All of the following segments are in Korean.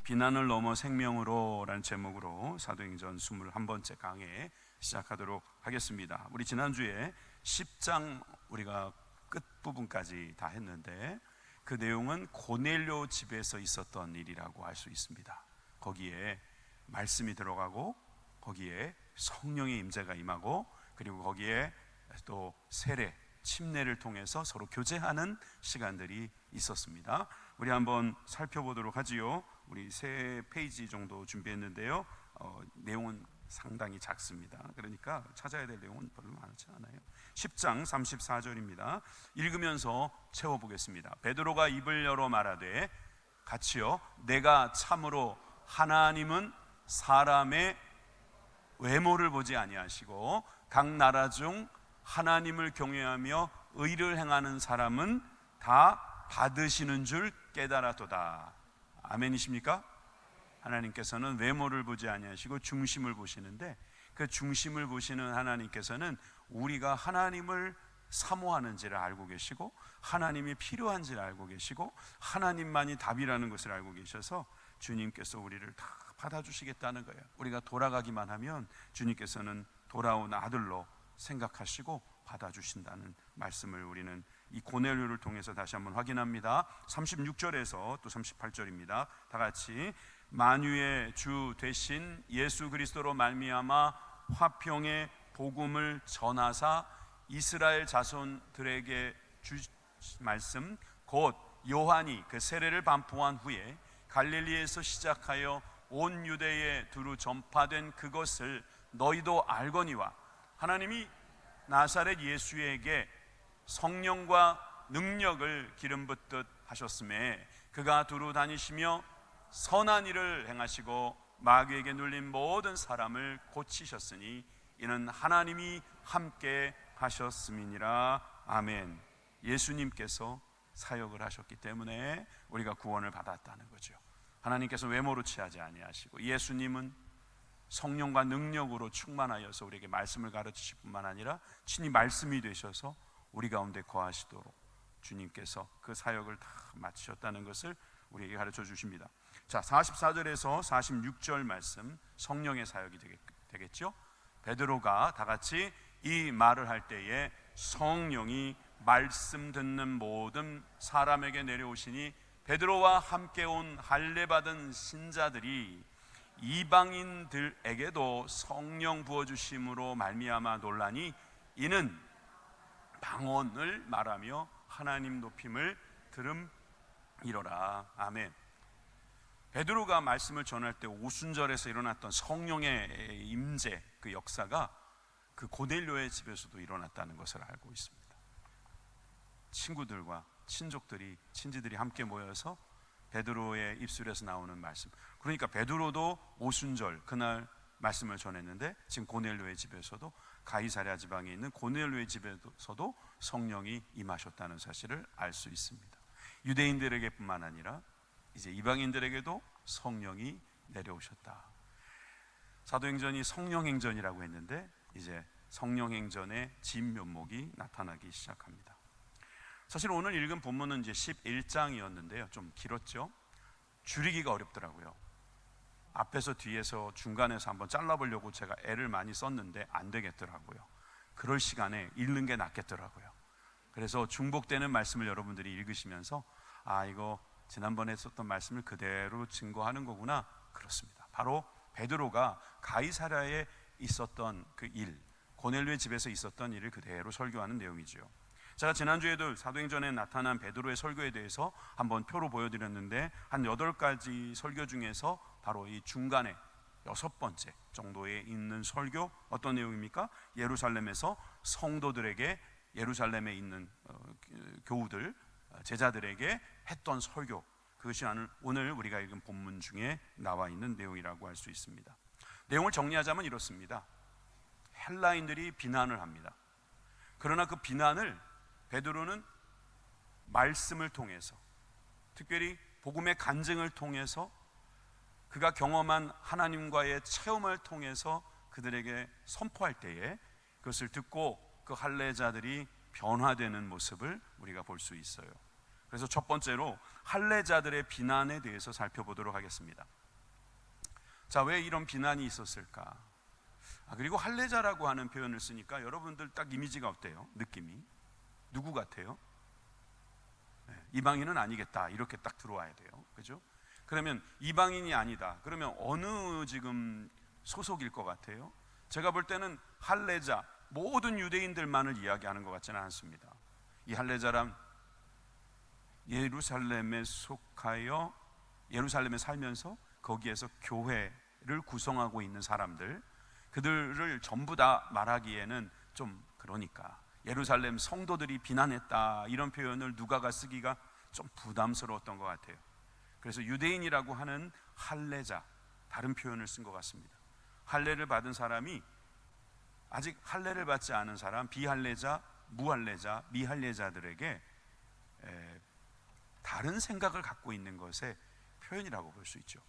비난을 넘어 생명으로 라는 제목으로 사도행전 21번째 강해 시작하도록 하겠습니다. 우리 지난주에 10장 우리가 끝부분까지 다 했는데 그 내용은 고넬료 집에서 있었던 일이라고 할 수 있습니다. 거기에 말씀이 들어가고 거기에 성령의 임재가 임하고 그리고 거기에 또 세례, 침례를 통해서 서로 교제하는 시간들이 있었습니다. 우리 한번 살펴보도록 하지요. 우리 3페이지 정도 준비했는데요. 내용은 상당히 작습니다. 그러니까 찾아야 될 내용은 별로 많지 않아요. 10장 34절입니다. 읽으면서 채워보겠습니다. 베드로가 입을 열어 말하되 같이요, 내가 참으로 하나님은 사람의 외모를 보지 아니하시고 각 나라 중 하나님을 경외하며 의를 행하는 사람은 다 받으시는 줄 깨달았도다. 아멘이십니까? 하나님께서는 외모를 보지 아니하시고 중심을 보시는데 그 중심을 보시는 하나님께서는 우리가 하나님을 사모하는지를 알고 계시고 하나님이 필요한지를 알고 계시고 하나님만이 답이라는 것을 알고 계셔서 주님께서 우리를 다 받아주시겠다는 거예요. 우리가 돌아가기만 하면 주님께서는 돌아온 아들로 생각하시고 받아주신다는 말씀을 우리는 이 고넬료를 통해서 다시 한번 확인합니다. 36절에서 또 38절입니다. 다 같이 만유의 주 되신 예수 그리스도로 말미암아 화평의 복음을 전하사 이스라엘 자손들에게 주신 말씀 곧 요한이 그 세례를 반포한 후에 갈릴리에서 시작하여 온 유대에 두루 전파된 그것을 너희도 알거니와 하나님이 나사렛 예수에게 성령과 능력을 기름 붓듯 하셨음에 그가 두루 다니시며 선한 일을 행하시고 마귀에게 눌린 모든 사람을 고치셨으니 이는 하나님이 함께 하셨음이니라. 아멘. 예수님께서 사역을 하셨기 때문에 우리가 구원을 받았다는 거죠. 하나님께서 외모로 취하지 아니하시고 예수님은 성령과 능력으로 충만하여서 우리에게 말씀을 가르치실 뿐만 아니라 친히 말씀이 되셔서 우리 가운데 거하시도록 주님께서 그 사역을 다 마치셨다는 것을 우리에게 가르쳐 주십니다. 자, 44절에서 46절 말씀, 성령의 사역이 되겠죠. 베드로가 다 같이 이 말을 할 때에 성령이 말씀 듣는 모든 사람에게 내려오시니 베드로와 함께 온 할례 받은 신자들이 이방인들에게도 성령 부어주심으로 말미암아 놀라니 이는 방언을 말하며 하나님 높임을 들음이로라. 아멘. 베드로가 말씀을 전할 때 오순절에서 일어났던 성령의 임재 그 역사가 그 고넬료의 집에서도 일어났다는 것을 알고 있습니다. 친구들과 친지들이 함께 모여서 베드로의 입술에서 나오는 말씀, 그러니까 베드로도 오순절 그날 말씀을 전했는데 지금 고넬료의 집에서도 가이사랴 지방에 있는 고넬료의 집에서도 성령이 임하셨다는 사실을 알 수 있습니다. 유대인들에게 뿐만 아니라 이제 이방인들에게도 성령이 내려오셨다. 사도행전이 성령행전이라고 했는데 이제 성령행전의 진면목이 나타나기 시작합니다. 사실 오늘 읽은 본문은 이제 11장이었는데요 좀 길었죠. 줄이기가 어렵더라고요. 앞에서 뒤에서 중간에서 한번 잘라보려고 제가 애를 많이 썼는데 안 되겠더라고요. 그럴 시간에 읽는 게 낫겠더라고요. 그래서 중복되는 말씀을 여러분들이 읽으시면서 아, 이거 지난번에 썼던 말씀을 그대로 증거하는 거구나. 그렇습니다. 바로 베드로가 가이사랴에 있었던 그 일, 고넬료의 집에서 있었던 일을 그대로 설교하는 내용이죠. 제가 지난주에도 사도행전에 나타난 베드로의 설교에 대해서 한번 표로 보여드렸는데 한 8가지 설교 중에서 바로 이 중간에 6번째 정도에 있는 설교, 어떤 내용입니까? 예루살렘에서 성도들에게, 예루살렘에 있는 교우들, 제자들에게 했던 설교, 그것이 오늘 우리가 읽은 본문 중에 나와 있는 내용이라고 할 수 있습니다. 내용을 정리하자면 이렇습니다. 헬라인들이 비난을 합니다. 그러나 그 비난을 베드로는 말씀을 통해서, 특별히 복음의 간증을 통해서, 그가 경험한 하나님과의 체험을 통해서 그들에게 선포할 때에 그것을 듣고 그 할례자들이 변화되는 모습을 우리가 볼 수 있어요. 그래서 첫 번째로 할례자들의 비난에 대해서 살펴보도록 하겠습니다. 자, 왜 이런 비난이 있었을까? 그리고 할례자라고 하는 표현을 쓰니까 여러분들 딱 이미지가 어때요? 느낌이 누구 같아요? 이방인은 아니겠다 이렇게 딱 들어와야 돼요. 그죠? 그러면 이방인이 아니다. 그러면 어느 지금 소속일 것 같아요? 제가 볼 때는 할례자, 모든 유대인들만을 이야기하는 것 같지는 않습니다. 이 할례자란 예루살렘에 속하여 예루살렘에 살면서 거기에서 교회를 구성하고 있는 사람들, 그들을 전부 다 말하기에는 좀 그러니까 예루살렘 성도들이 비난했다 이런 표현을 누가가 쓰기가 좀 부담스러웠던 것 같아요. 그래서 유대인이라고 하는 할례자, 다른 표현을 쓴 것 같습니다. 할례를 받은 사람이 아직 할례를 받지 않은 사람, 비할례자, 무할례자, 미할례자들에게 다른 생각을 갖고 있는 것의 표현이라고 볼 수 있죠.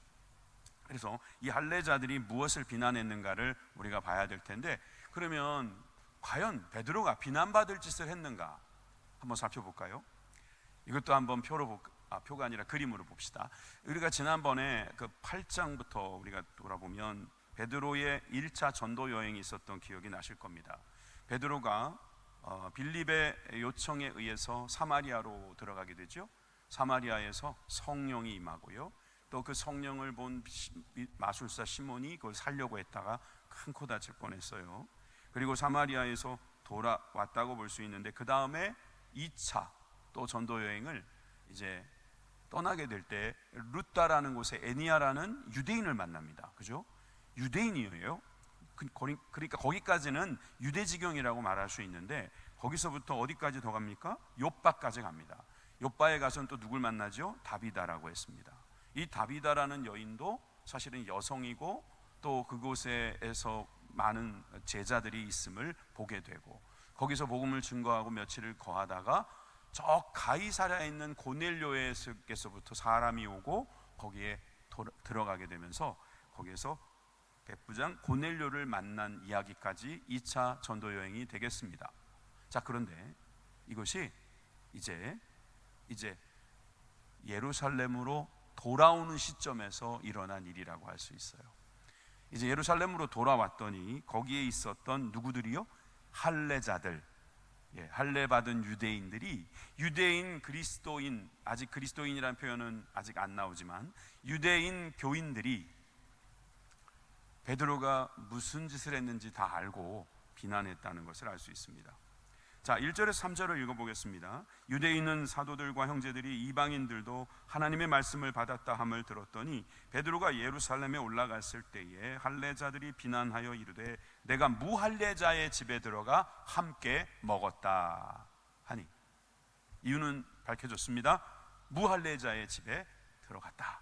그래서 이 할례자들이 무엇을 비난했는가를 우리가 봐야 될 텐데, 그러면 과연 베드로가 비난받을 짓을 했는가 한번 살펴볼까요? 이것도 한번 표가 아니라 그림으로 봅시다. 우리가 지난번에 그 8장부터 우리가 돌아보면 베드로의 1차 전도 여행이 있었던 기억이 나실 겁니다. 베드로가 빌립의 요청에 의해서 사마리아로 들어가게 되죠. 사마리아에서 성령이 임하고요, 또 그 성령을 본 마술사 시몬이 그걸 살려고 했다가 큰 코 다칠 뻔했어요. 그리고 사마리아에서 돌아왔다고 볼 수 있는데, 그 다음에 2차 또 전도 여행을 이제 떠나게 될 때 루따라는 곳에 애니아라는 유대인을 만납니다. 그죠? 유대인이에요. 그러니까 거기까지는 유대지경이라고 말할 수 있는데, 거기서부터 어디까지 더 갑니까? 욥바까지 갑니다. 욥바에 가서는 또 누굴 만나죠? 다비다라고 했습니다. 이 다비다라는 여인도 사실은 여성이고, 또 그곳에서 많은 제자들이 있음을 보게 되고, 거기서 복음을 증거하고 며칠을 거하다가 저 가이사랴에 있는 고넬료에게서부터 사람이 오고 거기에 들어가게 되면서 거기에서 백부장 고넬료를 만난 이야기까지 2차 전도 여행이 되겠습니다. 자, 그런데 이것이 이제 예루살렘으로 돌아오는 시점에서 일어난 일이라고 할 수 있어요. 이제 예루살렘으로 돌아왔더니 거기에 있었던 누구들이요? 할례자들, 할례 받은 유대인들이, 유대인 그리스도인, 아직 그리스도인이라는 표현은 아직 안 나오지만 유대인 교인들이 베드로가 무슨 짓을 했는지 다 알고 비난했다는 것을 알 수 있습니다. 자, 1절에서 3절을 읽어보겠습니다. 유대인은 사도들과 형제들이 이방인들도 하나님의 말씀을 받았다 함을 들었더니 베드로가 예루살렘에 올라갔을 때에 할례자들이 비난하여 이르되 내가 무할례자의 집에 들어가 함께 먹었다 하니, 이유는 밝혀졌습니다. 무할례자의 집에 들어갔다.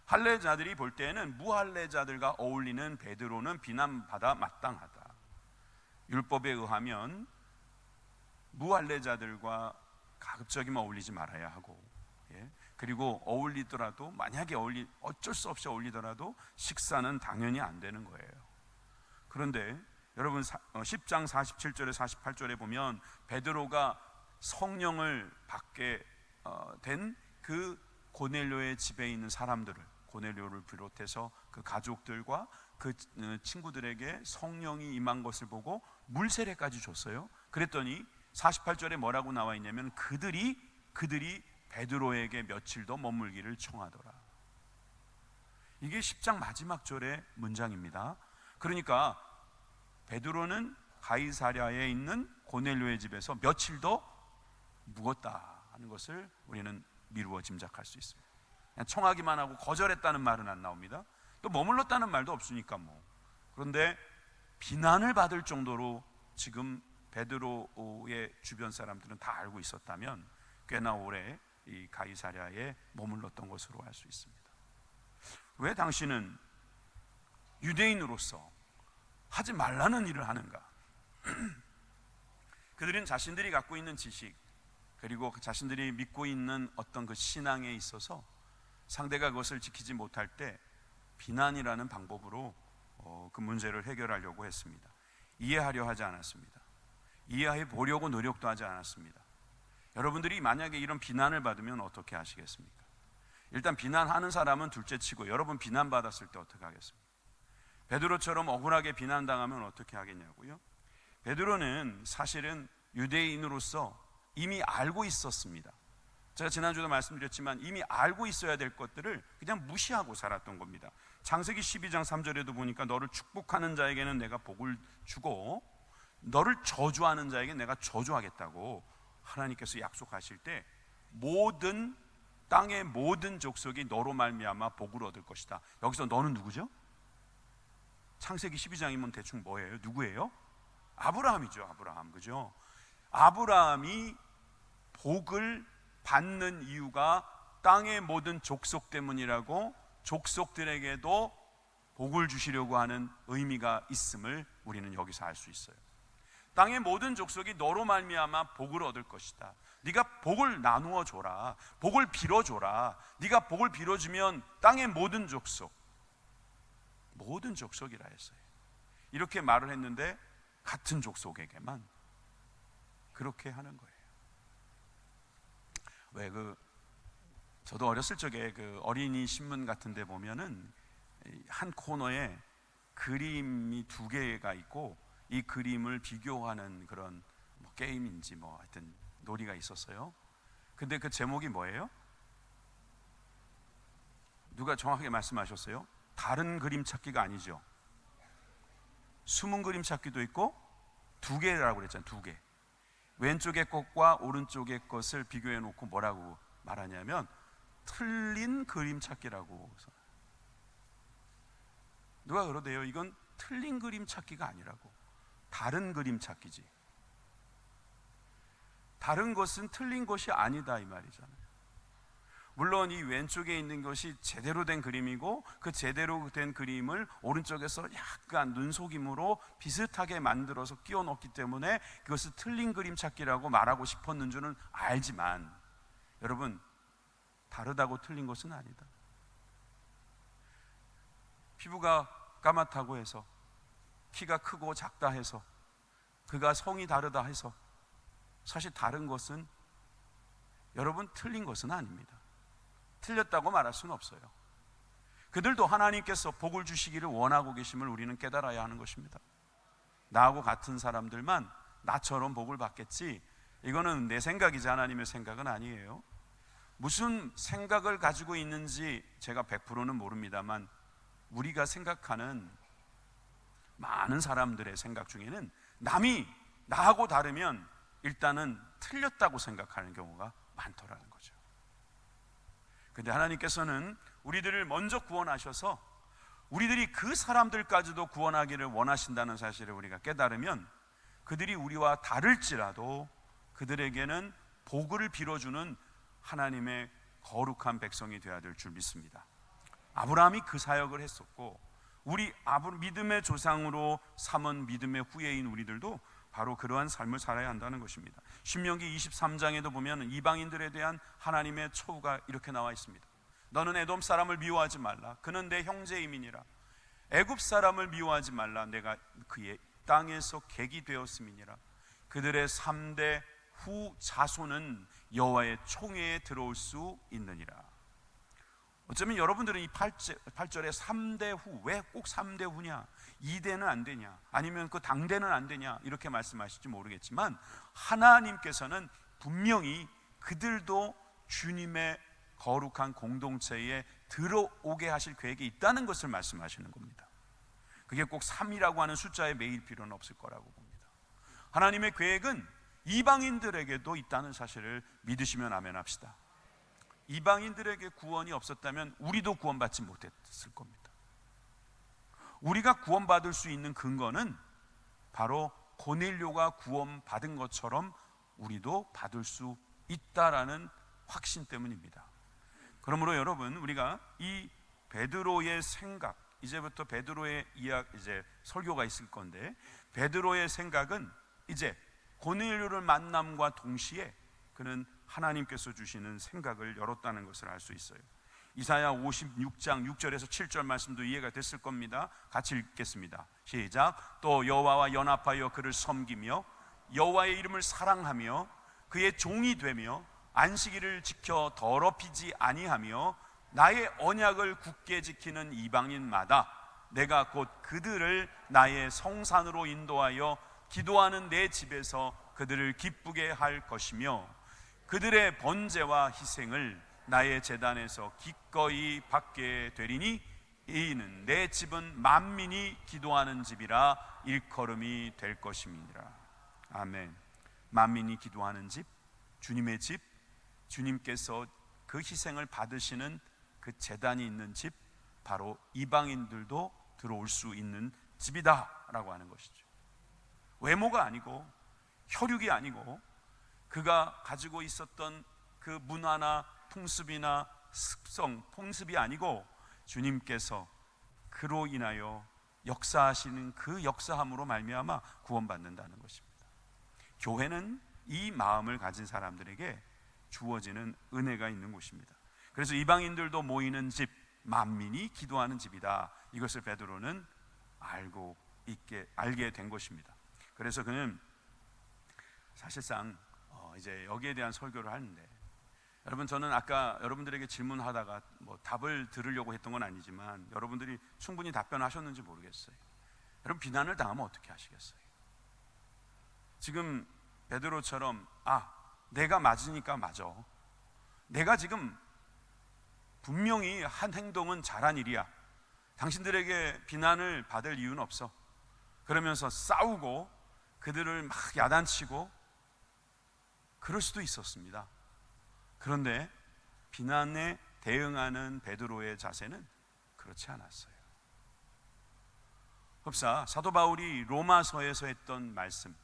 할례자들이 볼 때에는 무할례자들과 어울리는 베드로는 비난받아 마땅하다. 율법에 의하면 무할례자들과 가급적이면 어울리지 말아야 하고, 그리고 어울리더라도, 만약에 어쩔 수 없이 어울리더라도 식사는 당연히 안 되는 거예요. 그런데 여러분 10장 47절에 48절에 보면 베드로가 성령을 받게 된 그 고넬료의 집에 있는 사람들을, 고넬료를 비롯해서 그 가족들과 그 친구들에게 성령이 임한 것을 보고 물세례까지 줬어요. 그랬더니 48절에 뭐라고 나와 있냐면 그들이 베드로에게 며칠 더 머물기를 청하더라. 이게 10장 마지막 절의 문장입니다. 그러니까 베드로는 가이사랴에 있는 고넬료의 집에서 며칠 더 묵었다 하는 것을 우리는 미루어 짐작할 수 있습니다. 그냥 청하기만 하고 거절했다는 말은 안 나옵니다. 또 머물렀다는 말도 없으니까 뭐. 그런데 비난을 받을 정도로 지금 베드로의 주변 사람들은 다 알고 있었다면 꽤나 오래 이 가이사랴에 머물렀던 것으로 알 수 있습니다. 왜 당신은 유대인으로서 하지 말라는 일을 하는가? 그들은 자신들이 갖고 있는 지식, 그리고 자신들이 믿고 있는 어떤 그 신앙에 있어서 상대가 그것을 지키지 못할 때 비난이라는 방법으로 그 문제를 해결하려고 했습니다. 이해하려 하지 않았습니다. 이해해 보려고 노력도 하지 않았습니다. 여러분들이 만약에 이런 비난을 받으면 어떻게 하시겠습니까? 일단 비난하는 사람은 둘째치고 여러분 비난받았을 때 어떻게 하겠습니까? 베드로처럼 억울하게 비난당하면 어떻게 하겠냐고요? 베드로는 사실은 유대인으로서 이미 알고 있었습니다. 제가 지난주도 말씀드렸지만 이미 알고 있어야 될 것들을 그냥 무시하고 살았던 겁니다. 창세기 12장 3절에도 보니까 너를 축복하는 자에게는 내가 복을 주고 너를 저주하는 자에게 내가 저주하겠다고 하나님께서 약속하실 때 모든 땅의 모든 족속이 너로 말미암아 복을 얻을 것이다. 여기서 너는 누구죠? 창세기 12장이면 대충 뭐예요? 누구예요? 아브라함이죠. 아브라함, 그죠? 아브라함이 복을 받는 이유가 땅의 모든 족속 때문이라고 족속들에게도 복을 주시려고 하는 의미가 있음을 우리는 여기서 알 수 있어요. 땅의 모든 족속이 너로 말미암아 복을 얻을 것이다. 네가 복을 나누어 줘라. 복을 빌어 줘라. 네가 복을 빌어 주면 땅의 모든 족속이라 했어요. 이렇게 말을 했는데 같은 족속에게만 그렇게 하는 거예요. 왜 저도 어렸을 적에 어린이 신문 같은 데 보면은 한 코너에 그림이 2개가 있고 이 그림을 비교하는 그런 게임인지 하여튼 놀이가 있었어요. 근데 그 제목이 뭐예요? 누가 정확하게 말씀하셨어요? 다른 그림 찾기가 아니죠. 숨은 그림 찾기도 있고 2개라고 그랬잖아요. 2개. 왼쪽의 것과 오른쪽의 것을 비교해 놓고 뭐라고 말하냐면 틀린 그림 찾기라고. 누가 그러대요. 이건 틀린 그림 찾기가 아니라고. 다른 그림 찾기지. 다른 것은 틀린 것이 아니다 이 말이잖아요. 물론 이 왼쪽에 있는 것이 제대로 된 그림이고 그 제대로 된 그림을 오른쪽에서 약간 눈속임으로 비슷하게 만들어서 끼워 넣기 때문에 그것을 틀린 그림 찾기라고 말하고 싶었는 줄은 알지만 여러분, 다르다고 틀린 것은 아니다. 피부가 까맣다고 해서, 키가 크고 작다 해서, 그가 성이 다르다 해서 사실 다른 것은, 여러분, 틀린 것은 아닙니다. 틀렸다고 말할 수는 없어요. 그들도 하나님께서 복을 주시기를 원하고 계심을 우리는 깨달아야 하는 것입니다. 나하고 같은 사람들만 나처럼 복을 받겠지, 이거는 내 생각이지 하나님의 생각은 아니에요. 무슨 생각을 가지고 있는지 제가 100%는 모릅니다만 우리가 생각하는 많은 사람들의 생각 중에는 남이 나하고 다르면 일단은 틀렸다고 생각하는 경우가 많더라는 거죠. 근데 하나님께서는 우리들을 먼저 구원하셔서 우리들이 그 사람들까지도 구원하기를 원하신다는 사실을 우리가 깨달으면 그들이 우리와 다를지라도 그들에게는 복을 빌어주는 하나님의 거룩한 백성이 되어야 될 줄 믿습니다. 아브라함이 그 사역을 했었고 우리 믿음의 조상으로 삼은 믿음의 후예인 우리들도 바로 그러한 삶을 살아야 한다는 것입니다. 신명기 23장에도 보면 이방인들에 대한 하나님의 처우가 이렇게 나와 있습니다. 너는 에돔 사람을 미워하지 말라. 그는 내 형제임이니라. 애굽 사람을 미워하지 말라. 내가 그의 땅에서 객이 되었음이니라. 그들의 3대 후 자손은 여호와의 총회에 들어올 수 있느니라. 어쩌면 여러분들은 이 8절에 3대 후, 왜 꼭 3대 후냐, 2대는 안 되냐, 아니면 그 당대는 안 되냐 이렇게 말씀하실지 모르겠지만 하나님께서는 분명히 그들도 주님의 거룩한 공동체에 들어오게 하실 계획이 있다는 것을 말씀하시는 겁니다. 그게 꼭 3이라고 하는 숫자에 매일 필요는 없을 거라고 봅니다. 하나님의 계획은 이방인들에게도 있다는 사실을 믿으시면 아멘 합시다. 이방인들에게 구원이 없었다면 우리도 구원받지 못했을 겁니다. 우리가 구원받을 수 있는 근거는 바로 고넬료가 구원받은 것처럼 우리도 받을 수 있다라는 확신 때문입니다. 그러므로 여러분, 우리가 이 베드로의 생각, 이제부터 베드로의 이제 설교가 있을 건데, 베드로의 생각은 이제 고넬료를 만남과 동시에 그는 하나님께서 주시는 생각을 열었다는 것을 알 수 있어요. 이사야 56장 6절에서 7절 말씀도 이해가 됐을 겁니다. 같이 읽겠습니다. 시작. 또 여호와와 연합하여 그를 섬기며 여호와의 이름을 사랑하며 그의 종이 되며 안식일을 지켜 더럽히지 아니하며 나의 언약을 굳게 지키는 이방인마다 내가 곧 그들을 나의 성산으로 인도하여 기도하는 내 집에서 그들을 기쁘게 할 것이며 그들의 번제와 희생을 나의 제단에서 기꺼이 받게 되리니 이는 내 집은 만민이 기도하는 집이라 일컬음이 될 것임이니라. 아멘. 만민이 기도하는 집, 주님의 집, 주님께서 그 희생을 받으시는 그 제단이 있는 집, 바로 이방인들도 들어올 수 있는 집이다 라고 하는 것이죠. 외모가 아니고 혈육이 아니고 그가 가지고 있었던 그 문화나 풍습이나 습성, 풍습이 아니고 주님께서 그로 인하여 역사하시는 그 역사함으로 말미암아 구원받는다는 것입니다. 교회는 이 마음을 가진 사람들에게 주어지는 은혜가 있는 곳입니다. 그래서 이방인들도 모이는 집, 만민이 기도하는 집이다. 이것을 베드로는 알게 된 것입니다. 그래서 그는 사실상 이제 여기에 대한 설교를 하는데, 여러분, 저는 아까 여러분들에게 질문하다가 답을 들으려고 했던 건 아니지만 여러분들이 충분히 답변하셨는지 모르겠어요. 여러분, 비난을 당하면 어떻게 하시겠어요? 지금 베드로처럼 내가 맞으니까 맞아, 내가 지금 분명히 한 행동은 잘한 일이야, 당신들에게 비난을 받을 이유는 없어, 그러면서 싸우고 그들을 막 야단치고 그럴 수도 있었습니다. 그런데 비난에 대응하는 베드로의 자세는 그렇지 않았어요. 흡사 사도 바울이 로마서에서 했던 말씀,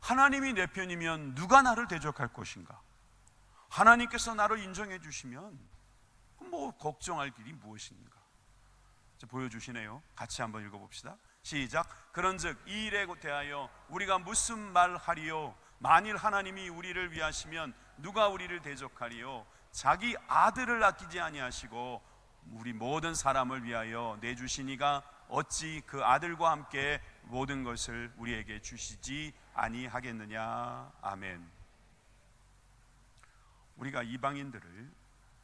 하나님이 내 편이면 누가 나를 대적할 것인가? 하나님께서 나를 인정해 주시면 걱정할 길이 무엇인가? 보여주시네요. 같이 한번 읽어봅시다. 시작. 그런즉 이 일에 대하여 우리가 무슨 말하리요? 만일 하나님이 우리를 위하시면 누가 우리를 대적하리요? 자기 아들을 아끼지 아니하시고 우리 모든 사람을 위하여 내주시니가 어찌 그 아들과 함께 모든 것을 우리에게 주시지 아니하겠느냐. 아멘. 우리가 이방인들을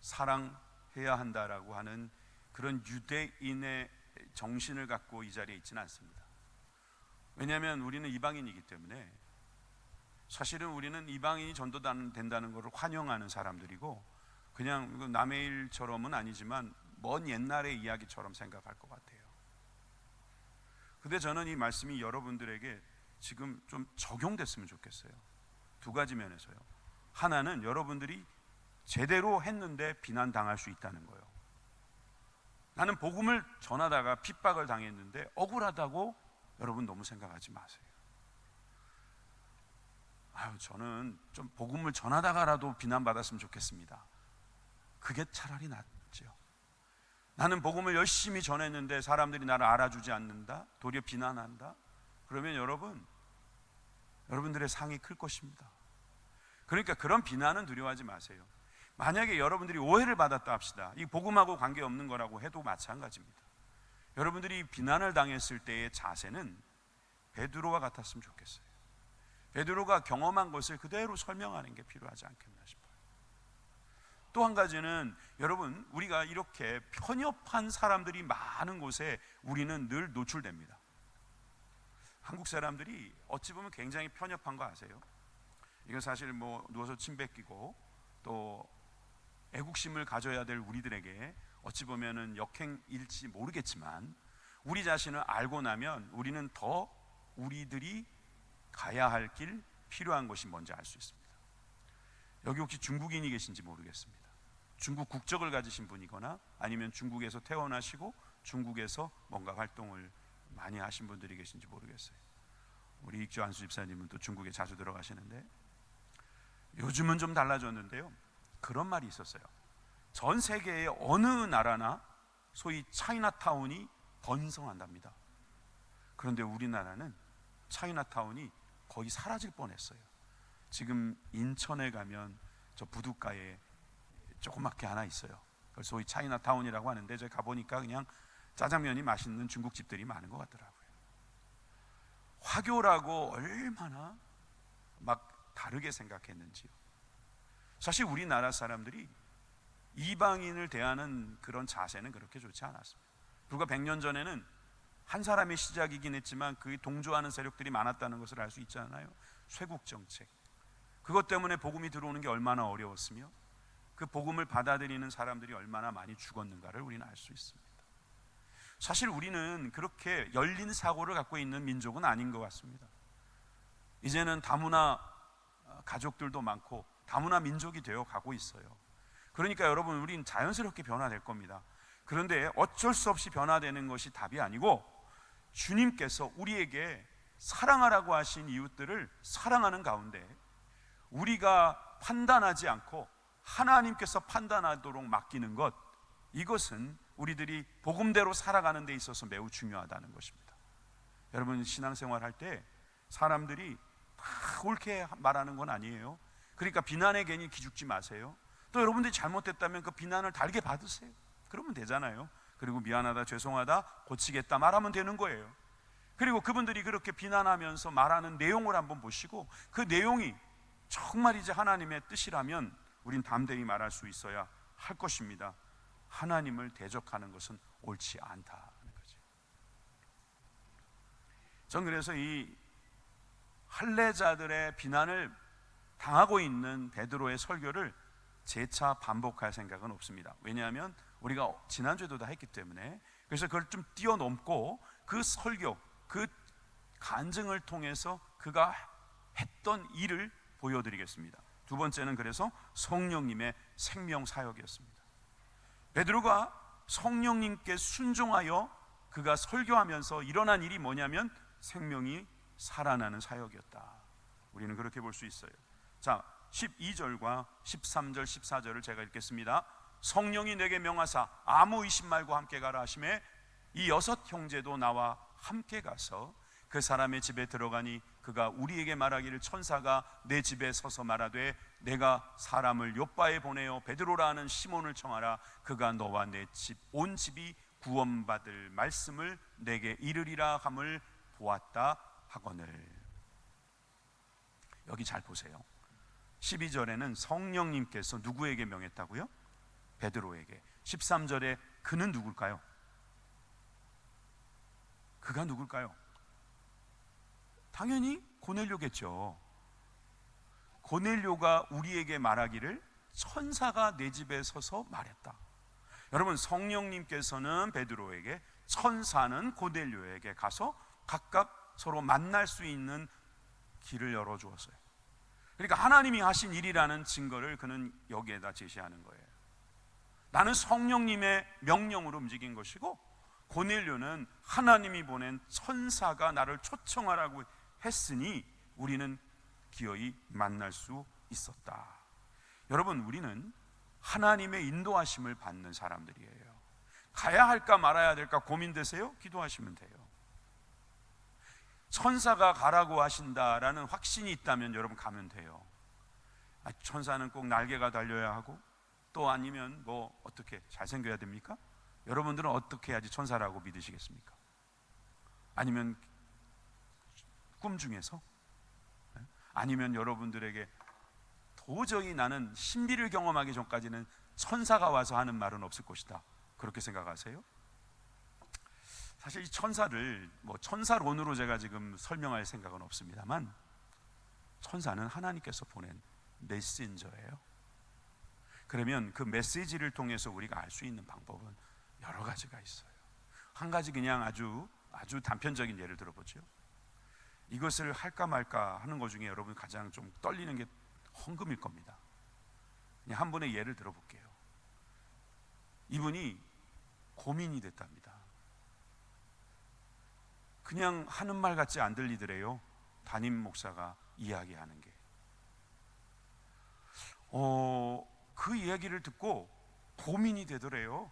사랑해야 한다라고 하는 그런 유대인의 정신을 갖고 이 자리에 있지는 않습니다. 왜냐하면 우리는 이방인이기 때문에, 사실은 우리는 이방인이 전도된다는 것을 환영하는 사람들이고, 그냥 남의 일처럼은 아니지만 먼 옛날의 이야기처럼 생각할 것 같아요. 근데 저는 이 말씀이 여러분들에게 지금 좀 적용됐으면 좋겠어요. 두 가지 면에서요. 하나는 여러분들이 제대로 했는데 비난당할 수 있다는 거예요. 나는 복음을 전하다가 핍박을 당했는데 억울하다고 여러분 너무 생각하지 마세요. 저는 좀 복음을 전하다가라도 비난받았으면 좋겠습니다. 그게 차라리 낫죠. 나는 복음을 열심히 전했는데 사람들이 나를 알아주지 않는다, 도리어 비난한다, 그러면 여러분들의 상이 클 것입니다. 그러니까 그런 비난은 두려워하지 마세요. 만약에 여러분들이 오해를 받았다 합시다. 이 복음하고 관계없는 거라고 해도 마찬가지입니다. 여러분들이 비난을 당했을 때의 자세는 베드로와 같았으면 좋겠어요. 베드로가 경험한 것을 그대로 설명하는 게 필요하지 않겠나 싶어요. 또 한 가지는, 여러분, 우리가 이렇게 편협한 사람들이 많은 곳에 우리는 늘 노출됩니다. 한국 사람들이 어찌 보면 굉장히 편협한 거 아세요? 이건 사실 누워서 침 뱉기고 또 애국심을 가져야 될 우리들에게 어찌 보면은 역행일지 모르겠지만, 우리 자신을 알고 나면 우리는 더 우리들이 가야 할 길, 필요한 것이 뭔지 알 수 있습니다. 여기 혹시 중국인이 계신지 모르겠습니다. 중국 국적을 가지신 분이거나 아니면 중국에서 태어나시고 중국에서 뭔가 활동을 많이 하신 분들이 계신지 모르겠어요. 우리 익주 안수 집사님은 또 중국에 자주 들어가시는데, 요즘은 좀 달라졌는데요, 그런 말이 있었어요. 전 세계의 어느 나라나 소위 차이나타운이 번성한답니다. 그런데 우리나라는 차이나타운이 거의 사라질 뻔했어요. 지금 인천에 가면 저 부둣가에 조그맣게 하나 있어요. 그걸 소위 차이나타운이라고 하는데, 제가 가보니까 그냥 짜장면이 맛있는 중국집들이 많은 것 같더라고요. 화교라고 얼마나 막 다르게 생각했는지요? 사실 우리나라 사람들이 이방인을 대하는 그런 자세는 그렇게 좋지 않았습니다. 불과 100년 전에는 한 사람의 시작이긴 했지만 그 동조하는 세력들이 많았다는 것을 알 수 있잖아요. 쇄국 정책, 그것 때문에 복음이 들어오는 게 얼마나 어려웠으며 그 복음을 받아들이는 사람들이 얼마나 많이 죽었는가를 우리는 알 수 있습니다. 사실 우리는 그렇게 열린 사고를 갖고 있는 민족은 아닌 것 같습니다. 이제는 다문화 가족들도 많고 다문화 민족이 되어 가고 있어요. 그러니까 여러분, 우리는 자연스럽게 변화될 겁니다. 그런데 어쩔 수 없이 변화되는 것이 답이 아니고 주님께서 우리에게 사랑하라고 하신 이웃들을 사랑하는 가운데 우리가 판단하지 않고 하나님께서 판단하도록 맡기는 것, 이것은 우리들이 복음대로 살아가는 데 있어서 매우 중요하다는 것입니다. 여러분, 신앙생활 할 때 사람들이 다 옳게 말하는 건 아니에요. 그러니까 비난에 괜히 기죽지 마세요. 또 여러분들이 잘못됐다면 그 비난을 달게 받으세요. 그러면 되잖아요. 그리고 미안하다, 죄송하다, 고치겠다 말하면 되는 거예요. 그리고 그분들이 그렇게 비난하면서 말하는 내용을 한번 보시고 그 내용이 정말 이제 하나님의 뜻이라면 우린 담대히 말할 수 있어야 할 것입니다. 하나님을 대적하는 것은 옳지 않다는 거죠. 전 그래서 이 할례자들의 비난을 당하고 있는 베드로의 설교를 재차 반복할 생각은 없습니다. 왜냐하면 우리가 지난주에도 다 했기 때문에. 그래서 그걸 좀 뛰어넘고 그 설교, 그 간증을 통해서 그가 했던 일을 보여드리겠습니다. 두 번째는 그래서 성령님의 생명 사역이었습니다. 베드로가 성령님께 순종하여 그가 설교하면서 일어난 일이 뭐냐면 생명이 살아나는 사역이었다. 우리는 그렇게 볼 수 있어요. 자, 12절과 13절 14절을 제가 읽겠습니다. 성령이 내게 명하사 아무 의심 말고 함께 가라 하시매 이 6 형제도 나와 함께 가서 그 사람의 집에 들어가니 그가 우리에게 말하기를 천사가 내 집에 서서 말하되 내가 사람을 요바에 보내어 베드로라 하는 시몬을 청하라. 그가 너와 내 집 온 집이 구원받을 말씀을 내게 이르리라 함을 보았다 하거늘. 여기 잘 보세요. 12절에는 성령님께서 누구에게 명했다고요? 베드로에게. 13절에 그는 누굴까요? 그가 누굴까요? 당연히 고넬료겠죠. 고넬료가 우리에게 말하기를 천사가 내 집에 서서 말했다. 여러분, 성령님께서는 베드로에게, 천사는 고넬료에게 가서 각각 서로 만날 수 있는 길을 열어주었어요. 그러니까 하나님이 하신 일이라는 증거를 그는 여기에다 제시하는 거예요. 나는 성령님의 명령으로 움직인 것이고 고넬료는 하나님이 보낸 천사가 나를 초청하라고 했으니 우리는 기어이 만날 수 있었다. 여러분, 우리는 하나님의 인도하심을 받는 사람들이에요. 가야 할까 말아야 될까 고민되세요? 기도하시면 돼요. 천사가 가라고 하신다라는 확신이 있다면 여러분 가면 돼요. 천사는 꼭 날개가 달려야 하고 또 아니면 뭐 어떻게 잘생겨야 됩니까? 여러분들은 어떻게 해야지 천사라고 믿으시겠습니까? 아니면 꿈 중에서? 아니면 여러분들에게 도저히 나는 신비를 경험하기 전까지는 천사가 와서 하는 말은 없을 것이다, 그렇게 생각하세요? 사실 이 천사를 뭐 천사론으로 제가 지금 설명할 생각은 없습니다만 천사는 하나님께서 보낸 메신저예요. 그러면 그 메시지를 통해서 우리가 알 수 있는 방법은 여러 가지가 있어요. 한 가지 그냥 아주 단편적인 예를 들어보죠. 이것을 할까 말까 하는 것 중에 여러분 가장 좀 떨리는 게 헌금일 겁니다. 그냥 한 분의 예를 들어볼게요. 이분이 고민이 됐답니다. 그냥 하는 말 같지 안 들리더래요. 담임 목사가 이야기하는 게. 그 이야기를 듣고 고민이 되더래요.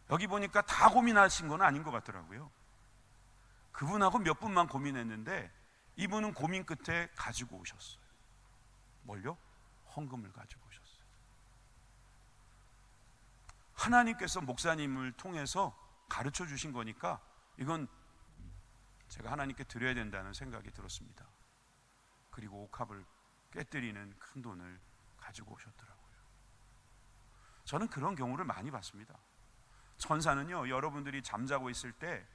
여기 보니까 다 고민하신 건 아닌 것 같더라고요. 그분하고 몇 분만 고민했는데 이분은 고민 끝에 가지고 오셨어요. 뭘요? 헌금을 가지고 오셨어요. 하나님께서 목사님을 통해서 가르쳐 주신 거니까 이건 제가 하나님께 드려야 된다는 생각이 들었습니다. 그리고 옥합을 깨뜨리는 큰 돈을 가지고 오셨더라고요. 저는 그런 경우를 많이 봤습니다. 천사는요, 여러분들이 잠자고 있을 때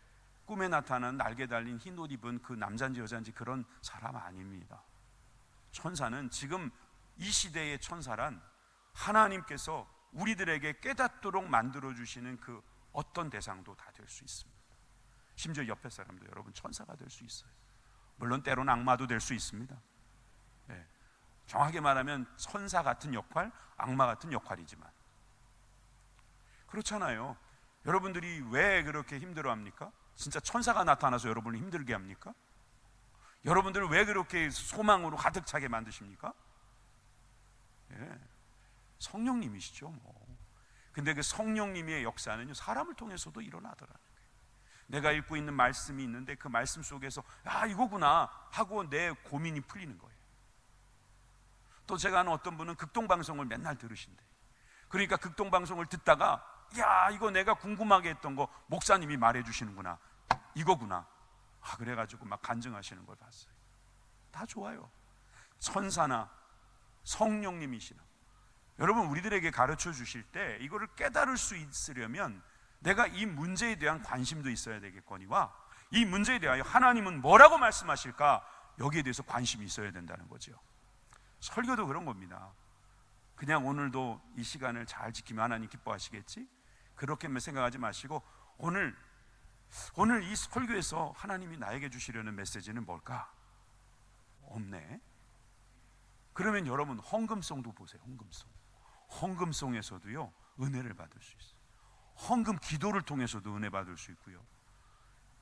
꿈에 나타난 날개 달린 흰 옷 입은 그 남자인지 여자인지 그런 사람 아닙니다. 천사는 지금 이 시대의 천사란 하나님께서 우리들에게 깨닫도록 만들어주시는 그 어떤 대상도 다 될 수 있습니다. 심지어 옆에 사람도 여러분 천사가 될 수 있어요. 물론 때로는 악마도 될 수 있습니다. 네. 정확하게 말하면 천사 같은 역할, 악마 같은 역할이지만 그렇잖아요. 여러분들이 왜 그렇게 힘들어합니까? 진짜 천사가 나타나서 여러분을 힘들게 합니까? 여러분들을 왜 그렇게 소망으로 가득 차게 만드십니까? 예, 성령님이시죠 뭐. 근데 그 성령님의 역사는요, 사람을 통해서도 일어나더라는 거예요. 내가 읽고 있는 말씀이 있는데 그 말씀 속에서 아, 이거구나 하고 내 고민이 풀리는 거예요. 또 제가 아는 어떤 분은 극동방송을 맨날 들으신대. 그러니까 극동방송을 듣다가 야, 이거 내가 궁금하게 했던 거 목사님이 말해 주시는구나, 이거구나. 아, 그래가지고 막 간증하시는 걸 봤어요. 다 좋아요. 천사나 성령님이시나 여러분 우리들에게 가르쳐 주실 때 이거를 깨달을 수 있으려면 내가 이 문제에 대한 관심도 있어야 되겠거니와 이 문제에 대하여 하나님은 뭐라고 말씀하실까, 여기에 대해서 관심이 있어야 된다는 거죠. 설교도 그런 겁니다. 그냥 오늘도 이 시간을 잘 지키면 하나님 기뻐하시겠지, 그렇게만 생각하지 마시고 오늘 이 설교에서 하나님이 나에게 주시려는 메시지는 뭘까? 없네. 그러면 여러분 헌금송도 보세요. 헌금송에서도요 은혜를 받을 수 있어요. 헌금 기도를 통해서도 은혜 받을 수 있고요.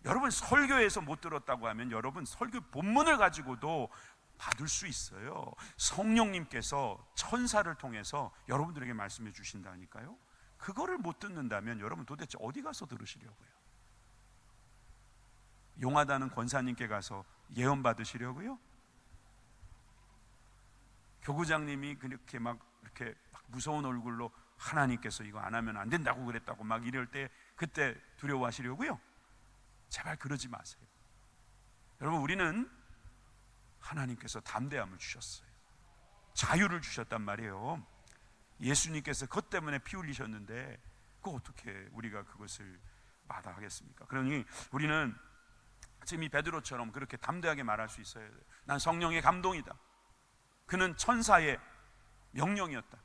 여러분 설교에서 못 들었다고 하면 여러분 설교 본문을 가지고도 받을 수 있어요. 성령님께서 천사를 통해서 여러분들에게 말씀해 주신다니까요. 그거를 못 듣는다면 여러분 도대체 어디 가서 들으시려고요? 용하다는 권사님께 가서 예언 받으시려고요? 교구장님이 그렇게 막 이렇게 무서운 얼굴로 하나님께서 이거 안 하면 안 된다고 그랬다고 막 이럴 때 그때 두려워하시려고요? 제발 그러지 마세요. 여러분 우리는 하나님께서 담대함을 주셨어요. 자유를 주셨단 말이에요. 예수님께서 그것 때문에 피 흘리셨는데 그거 어떻게 우리가 그것을 마다하겠습니까? 그러니 우리는 지금 이 베드로처럼 그렇게 담대하게 말할 수 있어야 돼요. 난 성령의 감동이다, 그는 천사의 명령이었다,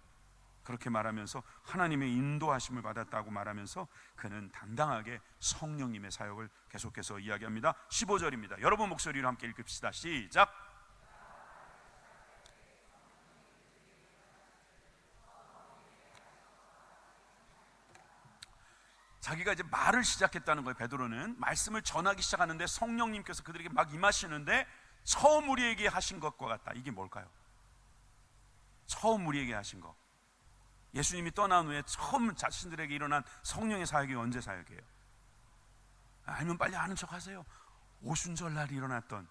그렇게 말하면서 하나님의 인도하심을 받았다고 말하면서 그는 당당하게 성령님의 사역을 계속해서 이야기합니다. 15절입니다. 여러분 목소리로 함께 읽읍시다. 시작. 자기가 이제 말을 시작했다는 거예요. 베드로는 말씀을 전하기 시작하는데 성령님께서 그들에게 막 임하시는데 처음 우리에게 하신 것과 같다. 이게 뭘까요? 처음 우리에게 하신 것, 예수님이 떠난 후에 처음 자신들에게 일어난 성령의 사역이 언제 사역이에요? 알면 빨리 아는 척 하세요. 오순절날 일어났던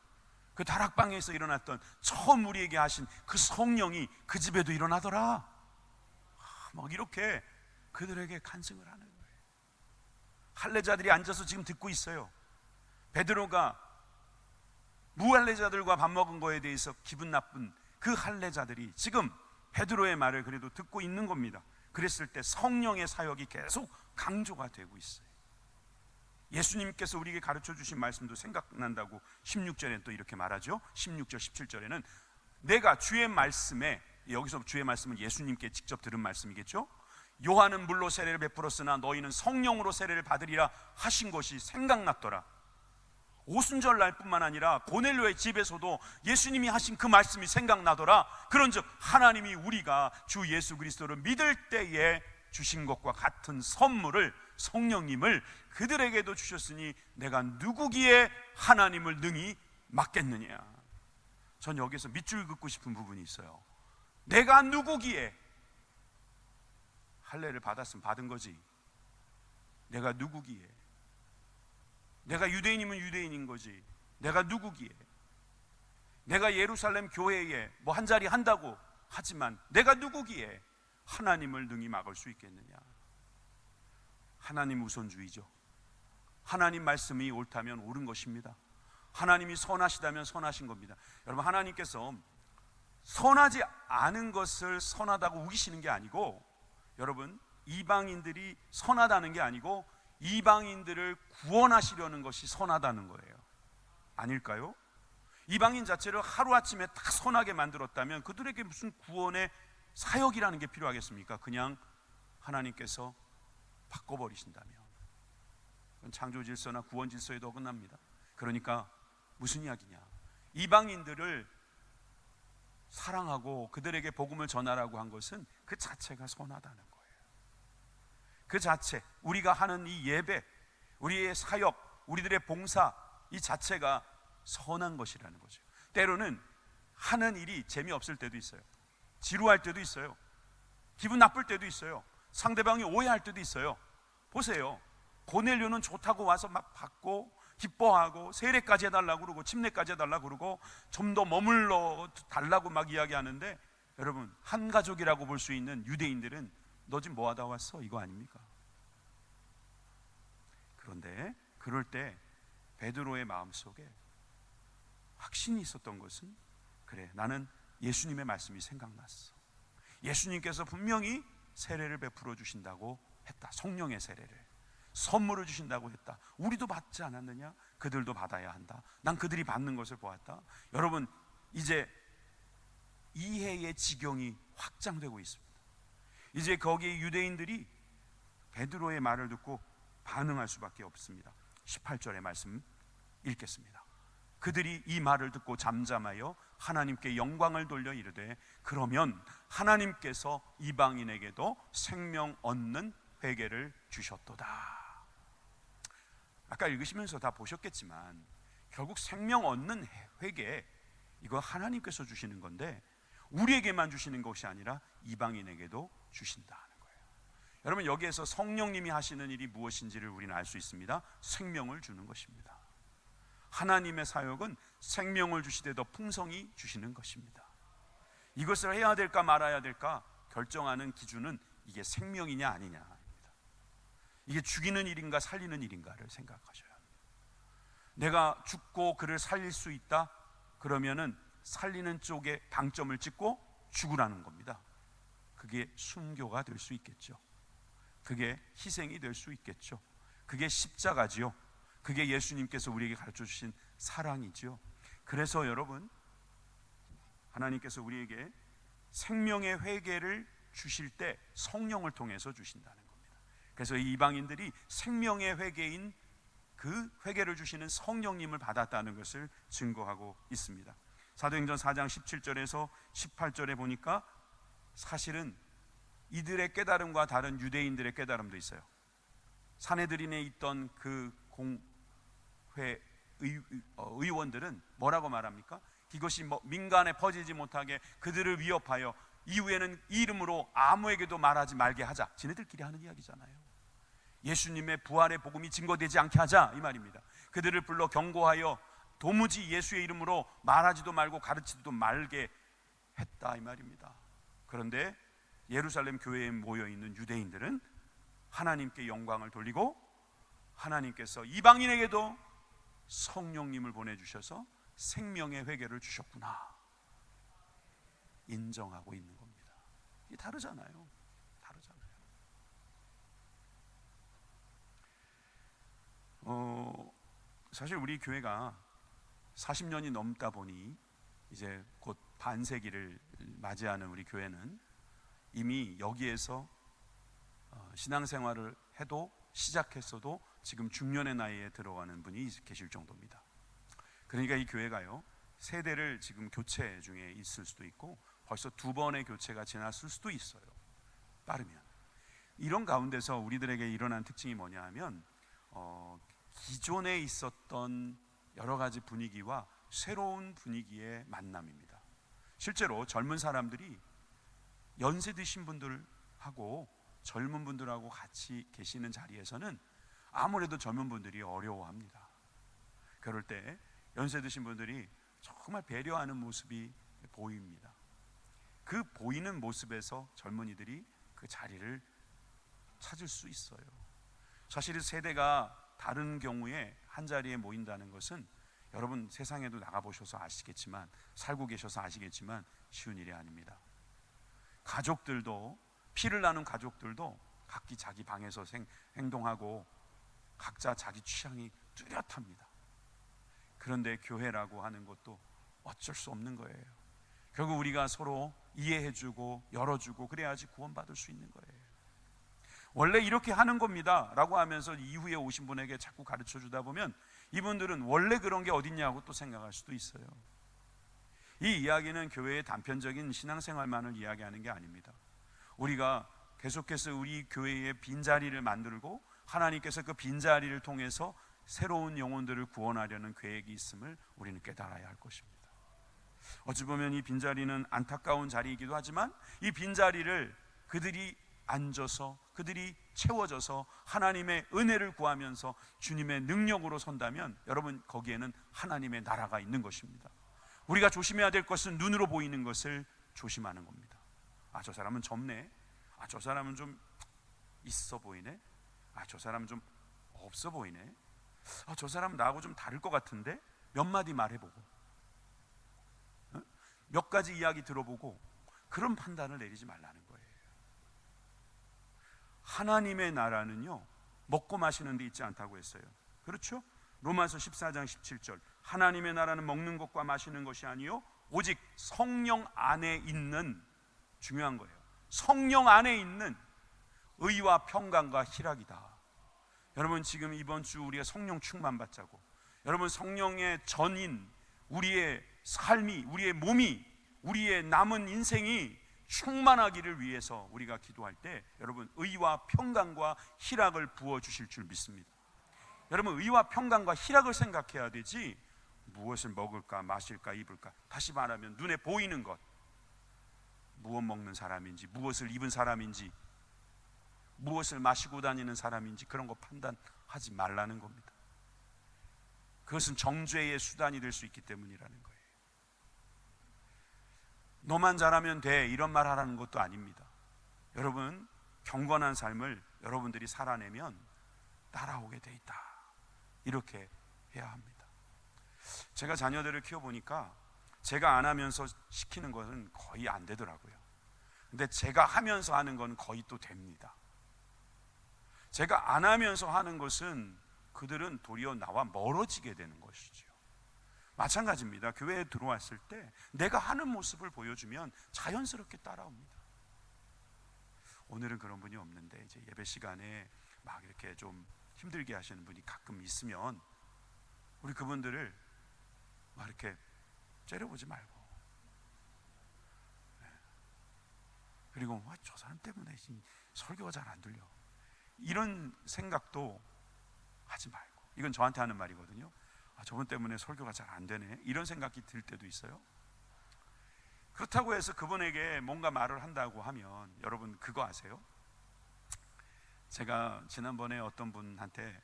그 다락방에서 일어났던 처음 우리에게 하신 그 성령이 그 집에도 일어나더라. 막 이렇게 그들에게 간증을 하는 거예요. 할례자들이 앉아서 지금 듣고 있어요. 베드로가 무할례자들과 밥 먹은 거에 대해서 기분 나쁜 그 할례자들이 지금 베드로의 말을 그래도 듣고 있는 겁니다. 그랬을 때 성령의 사역이 계속 강조가 되고 있어요. 예수님께서 우리에게 가르쳐 주신 말씀도 생각난다고 16절에는 또 이렇게 말하죠. 16절 17절에는 내가 주의 말씀에, 여기서 주의 말씀은 예수님께 직접 들은 말씀이겠죠. 요한은 물로 세례를 베풀었으나 너희는 성령으로 세례를 받으리라 하신 것이 생각났더라. 오순절 날뿐만 아니라 고넬료의 집에서도 예수님이 하신 그 말씀이 생각나더라. 그런즉 하나님이 우리가 주 예수 그리스도를 믿을 때에 주신 것과 같은 선물을, 성령님을 그들에게도 주셨으니 내가 누구기에 하나님을 능히 막겠느냐. 전 여기서 밑줄 긋고 싶은 부분이 있어요. 내가 누구기에, 할례를 받았으면 받은 거지. 내가 누구기에, 내가 유대인이면 유대인인 거지. 내가 누구기에, 내가 예루살렘 교회에 뭐 한 자리 한다고 하지만 내가 누구기에 하나님을 능히 막을 수 있겠느냐. 하나님 우선주의죠. 하나님 말씀이 옳다면 옳은 것입니다. 하나님이 선하시다면 선하신 겁니다. 여러분 하나님께서 선하지 않은 것을 선하다고 우기시는 게 아니고, 여러분, 이방인들이 선하다는 게 아니고 이방인들을 구원하시려는 것이 선하다는 거예요. 아닐까요? 이방인 자체를 하루아침에 딱 선하게 만들었다면 그들에게 무슨 구원의 사역이라는 게 필요하겠습니까? 그냥 하나님께서 바꿔버리신다면 그건 창조 질서나 구원 질서에도 어긋납니다. 그러니까 무슨 이야기냐? 이방인들을 사랑하고 그들에게 복음을 전하라고 한 것은 그 자체가 선하다는 거예요. 그 자체, 우리가 하는 이 예배, 우리의 사역, 우리들의 봉사, 이 자체가 선한 것이라는 거죠. 때로는 하는 일이 재미없을 때도 있어요. 지루할 때도 있어요. 기분 나쁠 때도 있어요. 상대방이 오해할 때도 있어요. 보세요, 고넬료는 좋다고 와서 막 받고 기뻐하고 세례까지 해달라고 그러고 침례까지 해달라고 그러고 좀 더 머물러 달라고 막 이야기하는데, 여러분, 한 가족이라고 볼 수 있는 유대인들은 너 지금 뭐 하다 왔어? 이거 아닙니까? 그런데 그럴 때 베드로의 마음속에 확신이 있었던 것은, 그래, 나는 예수님의 말씀이 생각났어. 예수님께서 분명히 세례를 베풀어 주신다고 했다. 성령의 세례를 선물을 주신다고 했다. 우리도 받지 않았느냐? 그들도 받아야 한다. 난 그들이 받는 것을 보았다. 여러분, 이제 이해의 지경이 확장되고 있습니다. 이제 거기 유대인들이 베드로의 말을 듣고 반응할 수밖에 없습니다. 18절의 말씀 읽겠습니다. 그들이 이 말을 듣고 잠잠하여 하나님께 영광을 돌려 이르되, 그러면 하나님께서 이방인에게도 생명 얻는 회개를 주셨도다. 아까 읽으시면서 다 보셨겠지만 결국 생명 얻는 회개, 이거 하나님께서 주시는 건데 우리에게만 주시는 것이 아니라 이방인에게도 주신다는 거예요. 여러분, 여기에서 성령님이 하시는 일이 무엇인지를 우리는 알 수 있습니다. 생명을 주는 것입니다. 하나님의 사역은 생명을 주시되 더 풍성히 주시는 것입니다. 이것을 해야 될까 말아야 될까 결정하는 기준은 이게 생명이냐 아니냐입니다. 이게 죽이는 일인가 살리는 일인가를 생각하셔야 합니다. 내가 죽고 그를 살릴 수 있다? 그러면은 살리는 쪽에 방점을 찍고 죽으라는 겁니다. 그게 순교가 될 수 있겠죠. 그게 희생이 될 수 있겠죠. 그게 십자가지요. 그게 예수님께서 우리에게 가르쳐 주신 사랑이지요. 그래서 여러분, 하나님께서 우리에게 생명의 회개를 주실 때 성령을 통해서 주신다는 겁니다. 그래서 이 이방인들이 생명의 회개인 그 회개를 주시는 성령님을 받았다는 것을 증거하고 있습니다. 사도행전 4장 17절에서 18절에 보니까 사실은 이들의 깨달음과 다른 유대인들의 깨달음도 있어요. 사내들인에 있던 그 의원들은 뭐라고 말합니까? 이것이 민간에 퍼지지 못하게 그들을 위협하여 이후에는 이 이름으로 아무에게도 말하지 말게 하자. 지네들끼리 하는 이야기잖아요. 예수님의 부활의 복음이 증거되지 않게 하자, 이 말입니다. 그들을 불러 경고하여 도무지 예수의 이름으로 말하지도 말고 가르치지도 말게 했다, 이 말입니다. 그런데 예루살렘 교회에 모여있는 유대인들은 하나님께 영광을 돌리고 하나님께서 이방인에게도 성령님을 보내주셔서 생명의 회개를 주셨구나 인정하고 있는 겁니다. 이게 다르잖아요. 사실 우리 교회가 40년이 넘다 보니 이제 곧 반세기를 맞이하는 우리 교회는 이미 여기에서 신앙생활을 해도 시작했어도 지금 중년의 나이에 들어가는 분이 계실 정도입니다. 그러니까 이 교회가요, 세대를 지금 교체 중에 있을 수도 있고 벌써 2번의 교체가 지났을 수도 있어요. 빠르면. 이런 가운데서 우리들에게 일어난 특징이 뭐냐 하면 기존에 있었던 여러 가지 분위기와 새로운 분위기의 만남입니다. 실제로 젊은 사람들이 연세 드신 분들하고 젊은 분들하고 같이 계시는 자리에서는 아무래도 젊은 분들이 어려워합니다. 그럴 때 연세 드신 분들이 정말 배려하는 모습이 보입니다. 그 보이는 모습에서 젊은이들이 그 자리를 찾을 수 있어요. 사실 세대가 다른 경우에 한 자리에 모인다는 것은 여러분 세상에도 나가보셔서 아시겠지만, 살고 계셔서 아시겠지만 쉬운 일이 아닙니다. 가족들도, 피를 나눈 가족들도 각기 자기 방에서 행동하고 각자 자기 취향이 뚜렷합니다. 그런데 교회라고 하는 것도 어쩔 수 없는 거예요. 결국 우리가 서로 이해해주고 열어주고 그래야지 구원받을 수 있는 거예요. 원래 이렇게 하는 겁니다 라고 하면서 이후에 오신 분에게 자꾸 가르쳐 주다 보면 이분들은 원래 그런 게 어딨냐고 또 생각할 수도 있어요. 이 이야기는 교회의 단편적인 신앙생활만을 이야기하는 게 아닙니다. 우리가 계속해서 우리 교회의 빈자리를 만들고 하나님께서 그 빈자리를 통해서 새로운 영혼들을 구원하려는 계획이 있음을 우리는 깨달아야 할 것입니다. 어찌 보면 이 빈자리는 안타까운 자리이기도 하지만 이 빈자리를 그들이 앉아서, 그들이 채워져서 하나님의 은혜를 구하면서 주님의 능력으로 선다면 여러분, 거기에는 하나님의 나라가 있는 것입니다. 우리가 조심해야 될 것은 눈으로 보이는 것을 조심하는 겁니다. 아, 저 사람은 젊네. 아, 저 사람은 좀 있어 보이네. 아, 저 사람은 좀 없어 보이네. 아, 저 사람은 나하고 좀 다를 것 같은데. 몇 마디 말해보고 몇 가지 이야기 들어보고 그런 판단을 내리지 말라는 거예요. 하나님의 나라는요, 먹고 마시는 데 있지 않다고 했어요. 그렇죠? 로마서 14장 17절, 하나님의 나라는 먹는 것과 마시는 것이 아니요 오직 성령 안에 있는, 중요한 거예요, 성령 안에 있는 의와 평강과 희락이다. 여러분, 지금 이번 주 우리가 성령 충만 받자고, 여러분 성령의 전인 우리의 삶이, 우리의 몸이, 우리의 남은 인생이 충만하기를 위해서 우리가 기도할 때 여러분 의와 평강과 희락을 부어주실 줄 믿습니다. 여러분, 의와 평강과 희락을 생각해야 되지 무엇을 먹을까 마실까 입을까, 다시 말하면 눈에 보이는 것, 무엇 먹는 사람인지, 무엇을 입은 사람인지, 무엇을 마시고 다니는 사람인지 그런 거 판단하지 말라는 겁니다. 그것은 정죄의 수단이 될 수 있기 때문이라는 거예요. 너만 잘하면 돼 이런 말 하라는 것도 아닙니다. 여러분, 경건한 삶을 여러분들이 살아내면 따라오게 돼 있다, 이렇게 해야 합니다. 제가 자녀들을 키워보니까 제가 안 하면서 시키는 것은 거의 안 되더라고요. 근데 제가 하면서 하는 건 거의 또 됩니다. 제가 안 하면서 하는 것은 그들은 도리어 나와 멀어지게 되는 것이죠. 마찬가지입니다. 교회에 들어왔을 때 내가 하는 모습을 보여주면 자연스럽게 따라옵니다. 오늘은 그런 분이 없는데 이제 예배 시간에 막 이렇게 좀 힘들게 하시는 분이 가끔 있으면 우리 그분들을 막 이렇게 째려보지 말고, 그리고 저 사람 때문에 설교가 잘 안 들려 이런 생각도 하지 말고, 이건 저한테 하는 말이거든요. 아, 저분 때문에 설교가 잘 안 되네 이런 생각이 들 때도 있어요. 그렇다고 해서 그분에게 뭔가 말을 한다고 하면 여러분 그거 아세요? 제가 지난번에 어떤 분한테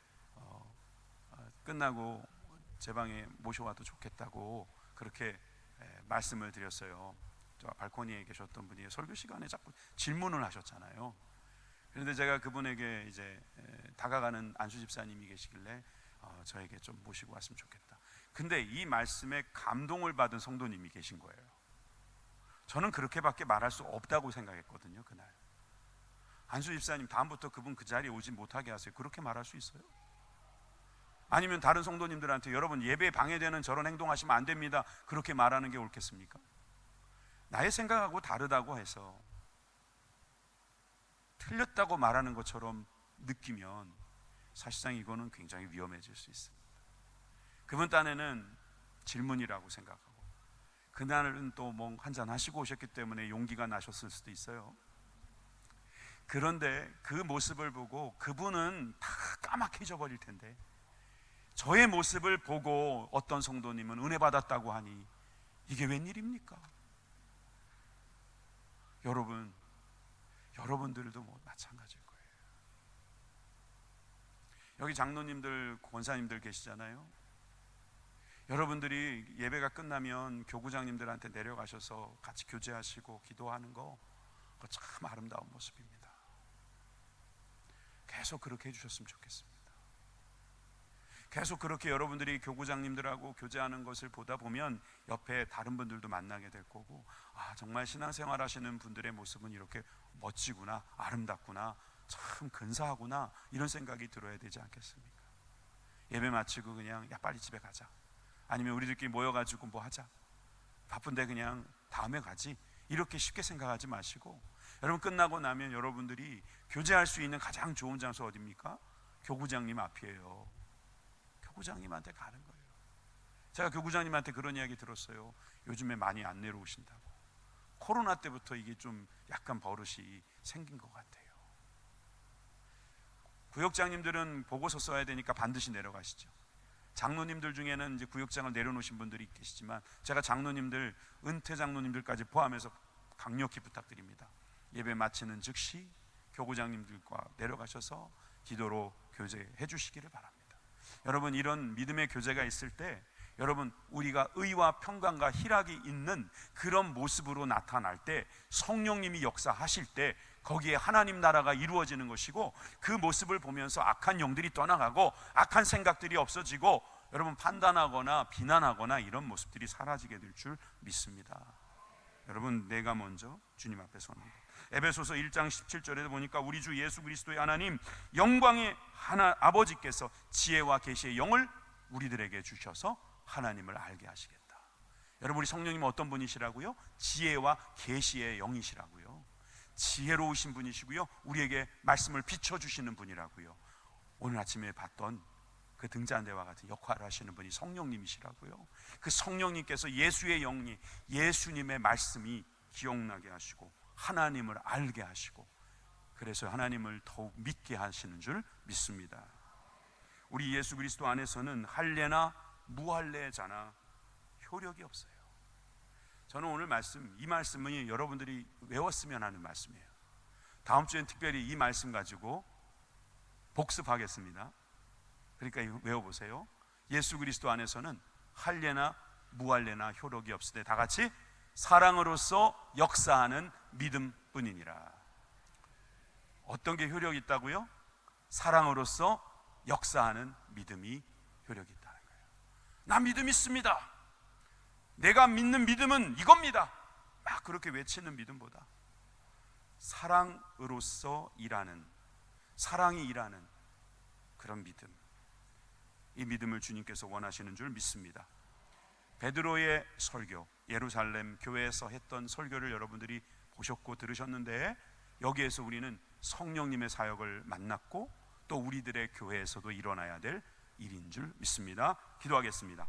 끝나고 제 방에 모셔와도 좋겠다고 그렇게 말씀을 드렸어요. 저 발코니에 계셨던 분이 설교 시간에 자꾸 질문을 하셨잖아요. 그런데 제가 그분에게 이제 다가가는 안수 집사님이 계시길래 저에게 좀 모시고 왔으면 좋겠다. 근데 이 말씀에 감동을 받은 성도님이 계신 거예요. 저는 그렇게밖에 말할 수 없다고 생각했거든요. 그날 안수 집사님, 다음부터 그분 그 자리에 오지 못하게 하세요, 그렇게 말할 수 있어요? 아니면 다른 성도님들한테 여러분 예배 방해되는 저런 행동하시면 안 됩니다, 그렇게 말하는 게 옳겠습니까? 나의 생각하고 다르다고 해서 틀렸다고 말하는 것처럼 느끼면 사실상 이거는 굉장히 위험해질 수 있습니다. 그분 딴에는 질문이라고 생각하고 그날은 또 뭐 한잔 하시고 오셨기 때문에 용기가 나셨을 수도 있어요. 그런데 그 모습을 보고 그분은 다 까맣게져 버릴 텐데 저의 모습을 보고 어떤 성도님은 은혜 받았다고 하니 이게 웬일입니까? 여러분들도 뭐 마찬가지일 거예요. 여기 장로님들, 권사님들 계시잖아요. 여러분들이 예배가 끝나면 교구장님들한테 내려가셔서 같이 교제하시고 기도하는 거, 그거 참 아름다운 모습입니다. 계속 그렇게 해주셨으면 좋겠습니다. 계속 그렇게 여러분들이 교구장님들하고 교제하는 것을 보다 보면 옆에 다른 분들도 만나게 될 거고, 정말 신앙생활 하시는 분들의 모습은 이렇게 멋지구나, 아름답구나, 참 근사하구나, 이런 생각이 들어야 되지 않겠습니까? 예배 마치고 그냥 빨리 집에 가자, 아니면 우리들끼리 모여가지고 뭐 하자, 바쁜데 그냥 다음에 가지, 이렇게 쉽게 생각하지 마시고, 여러분 끝나고 나면 여러분들이 교제할 수 있는 가장 좋은 장소 어디입니까? 교구장님 앞이에요. 교구장님한테 가는 거예요. 제가 교구장님한테 그런 이야기 들었어요. 요즘에 많이 안 내려오신다고. 코로나 때부터 이게 좀 약간 버릇이 생긴 것 같아요. 구역장님들은 보고서 써야 되니까 반드시 내려가시죠. 장로님들 중에는 이제 구역장을 내려놓으신 분들이 계시지만, 제가 장로님들, 은퇴 장로님들까지 포함해서 강력히 부탁드립니다. 예배 마치는 즉시 교구장님들과 내려가셔서 기도로 교제해 주시기를 바랍니다. 여러분, 이런 믿음의 교제가 있을 때 여러분, 우리가 의와 평강과 희락이 있는 그런 모습으로 나타날 때, 성령님이 역사하실 때 거기에 하나님 나라가 이루어지는 것이고, 그 모습을 보면서 악한 영들이 떠나가고 악한 생각들이 없어지고, 여러분 판단하거나 비난하거나 이런 모습들이 사라지게 될 줄 믿습니다. 여러분, 내가 먼저 주님 앞에 섭니다. 에베소서 1장 17절에 보니까 우리 주 예수 그리스도의 하나님 영광의 아버지께서 지혜와 계시의 영을 우리들에게 주셔서 하나님을 알게 하시겠다. 여러분, 우리 성령님은 어떤 분이시라고요? 지혜와 계시의 영이시라고요. 지혜로우신 분이시고요, 우리에게 말씀을 비춰주시는 분이라고요. 오늘 아침에 봤던 그 등잔대와 같은 역할을 하시는 분이 성령님이시라고요. 그 성령님께서 예수의 영이, 예수님의 말씀이 기억나게 하시고 하나님을 알게 하시고, 그래서 하나님을 더욱 믿게 하시는 줄 믿습니다. 우리 예수 그리스도 안에서는 할례나 무할례자나 효력이 없어요. 저는 오늘 이 말씀은 여러분들이 외웠으면 하는 말씀이에요. 다음 주엔 특별히 이 말씀 가지고 복습하겠습니다. 그러니까 외워보세요. 예수 그리스도 안에서는 할례나 무할례나 효력이 없으되 다 같이 사랑으로서 역사하는 믿음뿐이니라. 어떤 게 효력이 있다고요? 사랑으로서 역사하는 믿음이 효력이 있다는 거예요. 나 믿음 있습니다, 내가 믿는 믿음은 이겁니다, 막 그렇게 외치는 믿음보다 사랑으로서 일하는, 사랑이 일하는 그런 믿음, 이 믿음을 주님께서 원하시는 줄 믿습니다. 베드로의 설교, 예루살렘 교회에서 했던 설교를 여러분들이 보셨고 들으셨는데, 여기에서 우리는 성령님의 사역을 만났고 또 우리들의 교회에서도 일어나야 될 일인 줄 믿습니다. 기도하겠습니다.